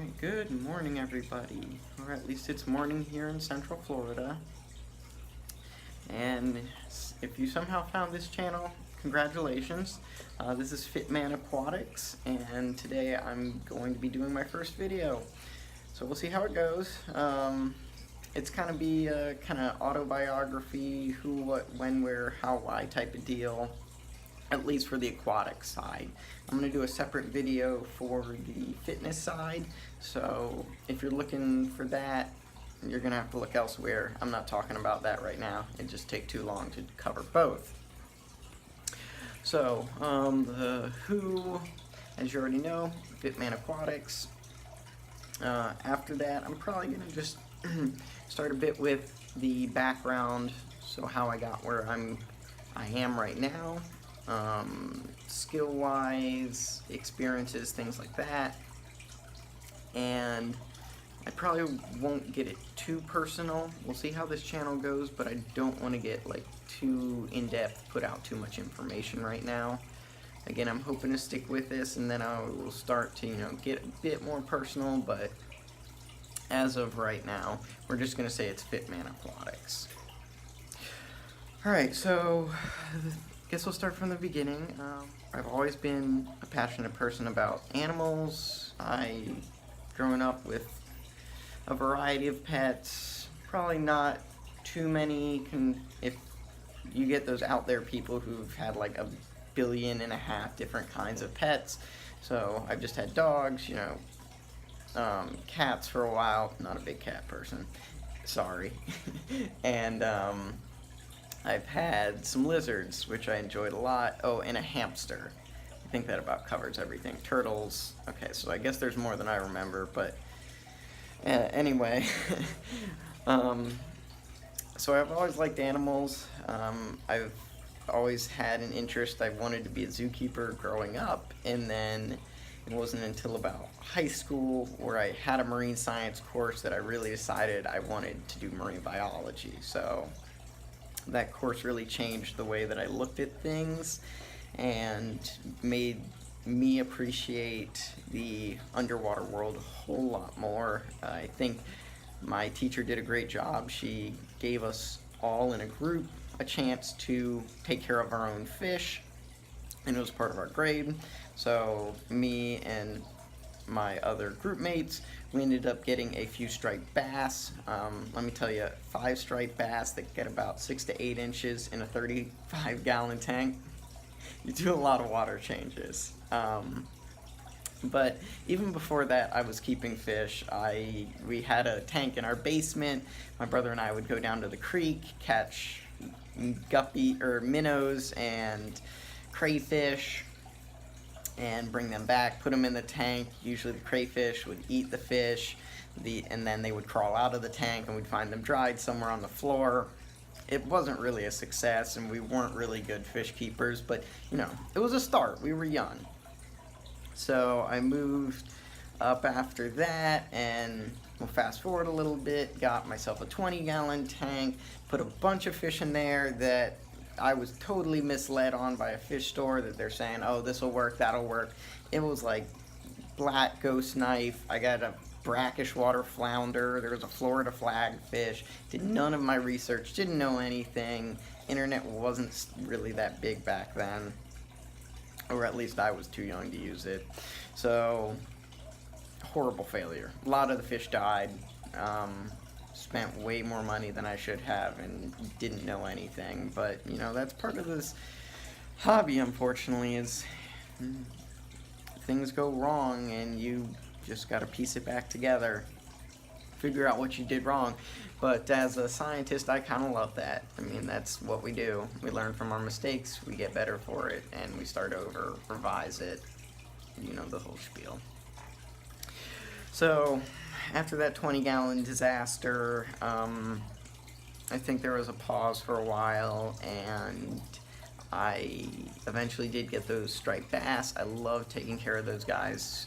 Alright, good morning everybody, or at least it's morning here in Central Florida. And if you somehow found this channel, congratulations. This is Fitman Aquatics, and today I'm going to be doing my first video. So we'll see how it goes. It's kind of be a kind of autobiography, who, what, when, where, how, why type of deal. At least for the aquatic side. I'm going to do a separate video for the fitness side, so if you're looking for that, you're going to have to look elsewhere. I'm not talking about that right now. It'd just take too long to cover both. So, the who, as you already know, Fitman Aquatics. After that, I'm probably going to just start a bit with the background, so how I got where I am right now. Skill-wise, experiences, things like that. And I probably won't get it too personal. We'll see how this channel goes, but I don't want to get like too in-depth, put out too much information right now. Again, I'm hoping to stick with this, and then I will start to, get a bit more personal, but as of right now, we're just going to say it's Fitman Aquatics. Alright, so I guess we'll start from the beginning. I've always been a passionate person about animals. Growing up with a variety of pets, probably not too many. If you get those out there people who've had like 1.5 billion different kinds of pets. So I've just had dogs, cats for a while. Not a big cat person, sorry. And I've had some lizards, which I enjoyed a lot. Oh, and a hamster. I think that about covers everything. Turtles. Okay, so I guess there's more than I remember, but anyway. So I've always liked animals. I've always had an interest. I wanted to be a zookeeper growing up, and then it wasn't until about high school where I had a marine science course that I really decided I wanted to do marine biology. So that course really changed the way that I looked at things and made me appreciate the underwater world a whole lot more. I think my teacher did a great job. She gave us all in a group a chance to take care of our own fish, and it was part of our grade. So me and my other group mates, we ended up getting a few striped bass. Let me tell you, 5 striped bass that get about 6 to 8 inches in a 35-gallon tank. You do a lot of water changes. But even before that, I was keeping fish. We had a tank in our basement. My brother and I would go down to the creek, catch guppy or minnows and crayfish, and bring them back, put them in the tank. Usually the crayfish would eat the fish, and then they would crawl out of the tank, and we'd find them dried somewhere on the floor. It wasn't really a success, and we weren't really good fish keepers, but it was a start. We were young. So I moved up after that, and we'll fast forward a little bit, got myself a 20-gallon tank, put a bunch of fish in there that I was totally misled on by a fish store, that they're saying, oh, this will work, that'll work. It was like black ghost knife. I got a brackish water flounder. There was a Florida flagfish. Did none of my research, didn't know anything. Internet wasn't really that big back then, or at least I was too young to use it. So, horrible failure. A lot of the fish died. Spent way more money than I should have and didn't know anything, but that's part of this hobby, unfortunately, is things go wrong and you just got to piece it back together, figure out what you did wrong. But as a scientist, I kind of love that. I mean, that's what we do. We learn from our mistakes, we get better for it, and we start over, revise it, the whole spiel. So after that 20-gallon disaster, I think there was a pause for a while, and I eventually did get those striped bass. I love taking care of those guys.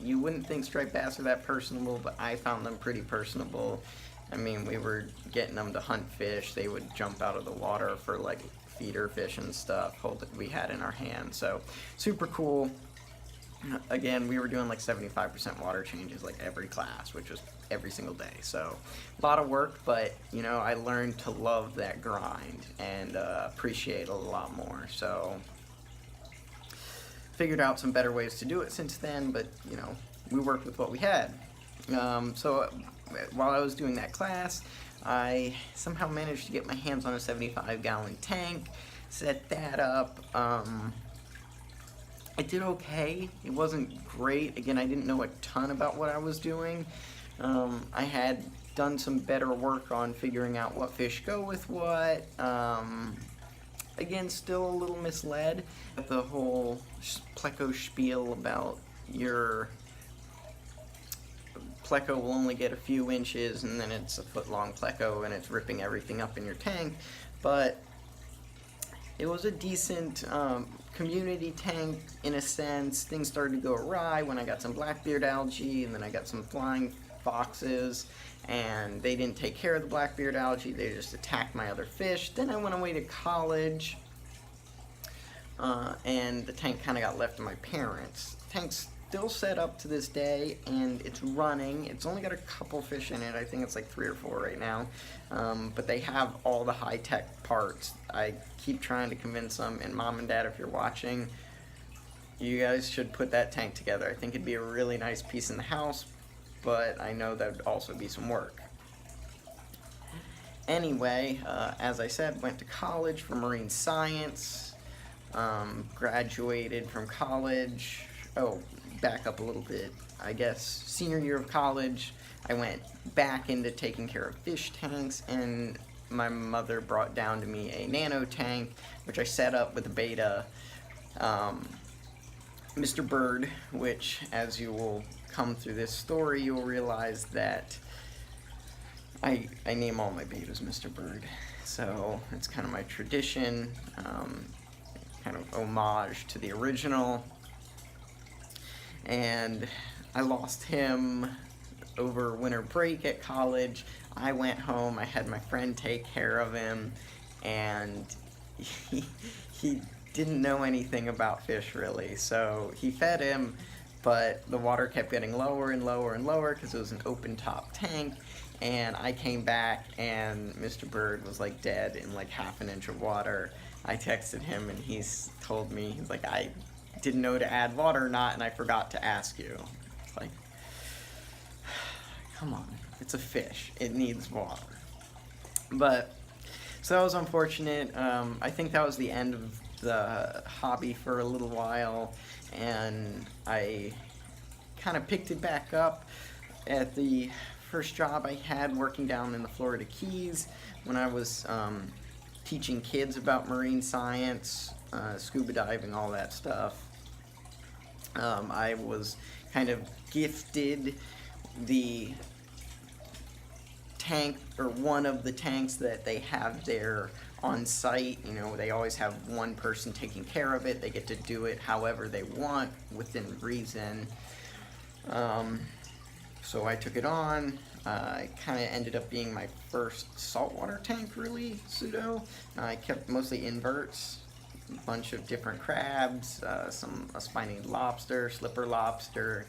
You wouldn't think striped bass are that personable, but I found them pretty personable. I mean, we were getting them to hunt fish. They would jump out of the water for like feeder fish and stuff we had in our hands. So super cool. again, we were doing like 75% water changes like every class, which was every single day. So a lot of work, but you know, I learned to love that grind and appreciate it a lot more. So figured out some better ways to do it since then, but you know, we worked with what we had. So while I was doing that class, I somehow managed to get my hands on a 75-gallon tank, set that up. I did okay. It wasn't great. Again, I didn't know a ton about what I was doing. I had done some better work on figuring out what fish go with what. Again, still a little misled at the whole pleco spiel about your pleco will only get a few inches and then it's a foot-long pleco and it's ripping everything up in your tank. But it was a decent community tank in a sense. Things started to go awry when I got some blackbeard algae, and then I got some flying foxes, and they didn't take care of the blackbeard algae. They just attacked my other fish. Then I went away to college, and the tank kind of got left to my parents. The tank's still set up to this day, and it's running. It's only got a couple fish in it. I think it's like 3 or 4 right now, but they have all the high-tech parts. I keep trying to convince them, and Mom and Dad, if you're watching, you guys should put that tank together. I think it'd be a really nice piece in the house, but I know that would also be some work. Anyway, as I said, went to college for marine science, graduated from college. Oh, back up a little bit. I guess senior year of college, I went back into taking care of fish tanks, and my mother brought down to me a nano tank, which I set up with a beta Mr. Bird, which, as you will come through this story, you'll realize that I name all my betas Mr. Bird. So it's kind of my tradition, kind of homage to the original. And I lost him over winter break at college. I went home, I had my friend take care of him, and he didn't know anything about fish really, so he fed him, but the water kept getting lower and lower and lower because it was an open top tank, and I came back and Mr. Bird was like dead in like half an inch of water. I texted him and he's told me, he's like, I didn't know to add water or not, and I forgot to ask you. It's like, come on, it's a fish, it needs water. But so that was unfortunate. I think that was the end of the hobby for a little while, and I kind of picked it back up at the first job I had working down in the Florida Keys when I was teaching kids about marine science, scuba diving, all that stuff. I was kind of gifted the tank, or one of the tanks that they have there on site. You know, they always have one person taking care of it. They get to do it however they want within reason. So I took it on. It kind of ended up being my first saltwater tank, really, pseudo. I kept mostly inverts, a bunch of different crabs, a spiny lobster, slipper lobster,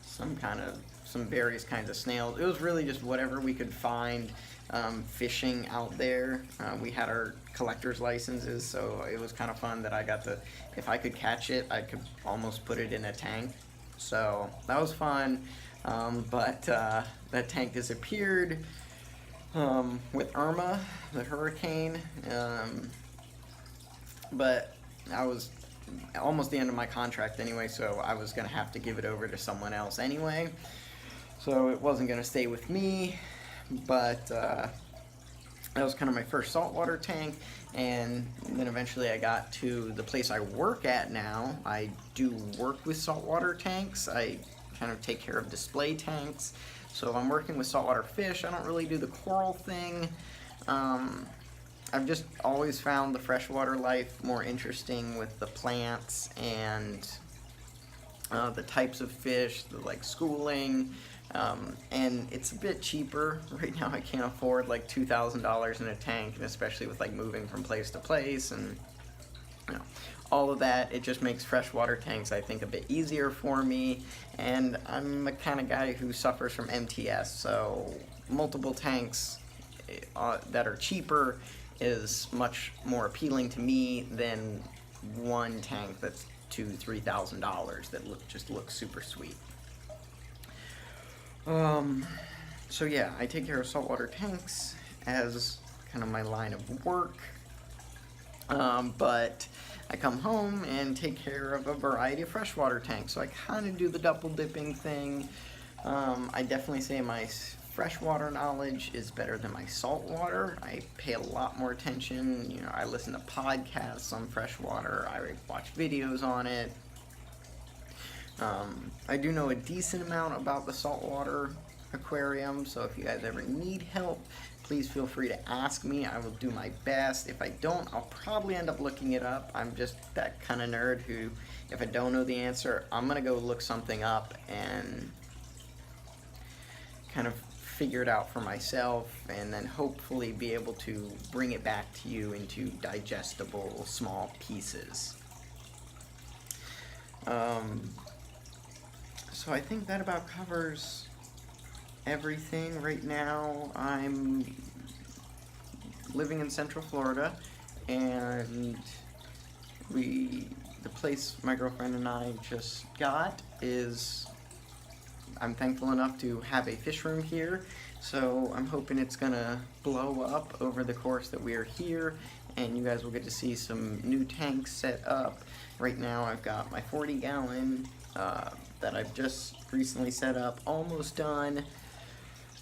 some various kinds of snails. It was really just whatever we could find fishing out there. We had our collector's licenses, so it was kind of fun that I got to, if I could catch it, I could almost put it in a tank. So that was fun, but that tank disappeared with Irma, the hurricane, but I was almost the end of my contract anyway, so I was going to have to give it over to someone else anyway, so it wasn't going to stay with me. But that was kind of my first saltwater tank, and then eventually I got to the place I work at now. I do work with saltwater tanks. I kind of take care of display tanks. So if I'm working with saltwater fish, I don't really do the coral thing. I've just always found the freshwater life more interesting with the plants and the types of fish, the like schooling. And it's a bit cheaper. Right now I can't afford like $2,000 in a tank, and especially with like moving from place to place and, you know, all of that, it just makes freshwater tanks, I think, a bit easier for me, and I'm the kind of guy who suffers from MTS, so multiple tanks that are cheaper is much more appealing to me than one tank that's $2,000-3,000 that just looks super sweet. So yeah, I take care of saltwater tanks as kind of my line of work, but I come home and take care of a variety of freshwater tanks, so I kind of do the double dipping thing. I definitely say my freshwater knowledge is better than my saltwater. I pay a lot more attention. You know, I listen to podcasts on freshwater. I watch videos on it. I do know a decent amount about the saltwater aquarium, so if you guys ever need help, please feel free to ask me. I will do my best. If I don't, I'll probably end up looking it up. I'm just that kind of nerd who, if I don't know the answer, I'm gonna go look something up and kind of figure it out for myself, and then hopefully be able to bring it back to you into digestible small pieces. So I think that about covers everything. Right now I'm living in Central Florida, and the place my girlfriend and I just got is, I'm thankful enough to have a fish room here, so I'm hoping it's gonna blow up over the course that we are here, and you guys will get to see some new tanks set up. Right now I've got my 40-gallon that I've just recently set up, almost done.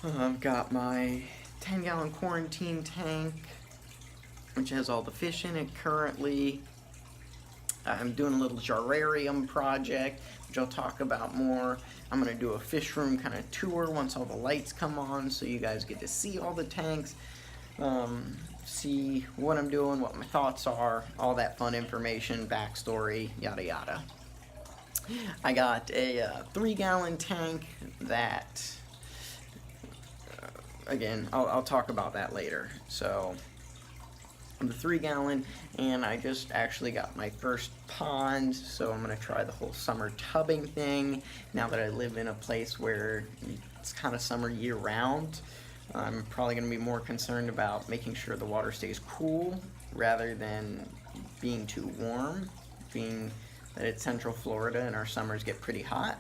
I've got my 10-gallon quarantine tank, which has all the fish in it currently. I'm doing a little jarrarium project, which I'll talk about more. I'm going to do a fish room kind of tour once all the lights come on, so you guys get to see all the tanks, see what I'm doing, what my thoughts are, all that fun information, backstory, yada yada. I got a 3-gallon tank that, again, I'll talk about that later. So the 3-gallon, and I just actually got my first pond, so I'm going to try the whole summer tubbing thing. Now that I live in a place where it's kind of summer year-round, I'm probably going to be more concerned about making sure the water stays cool rather than being too warm, being that it's Central Florida and our summers get pretty hot.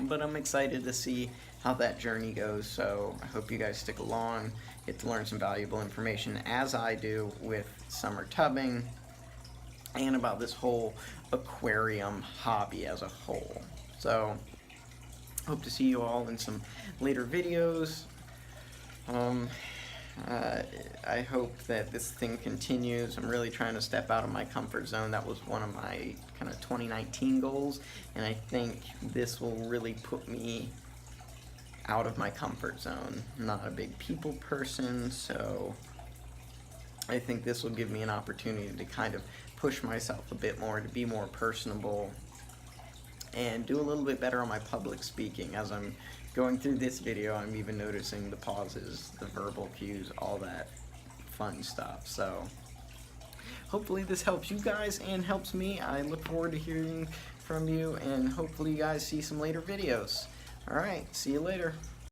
But I'm excited to see how that journey goes, so I hope you guys stick along, get to learn some valuable information as I do with summer tubbing and about this whole aquarium hobby as a whole. So hope to see you all in some later videos. I hope that this thing continues. I'm really trying to step out of my comfort zone. That was one of my kind of 2019 goals, and I think this will really put me out of my comfort zone. I'm not a big people person, so I think this will give me an opportunity to kind of push myself a bit more, to be more personable, and do a little bit better on my public speaking. As I'm going through this video, I'm even noticing the pauses, the verbal cues, all that fun stuff. So hopefully this helps you guys and helps me. I look forward to hearing from you, and hopefully you guys see some later videos. Alright, see you later.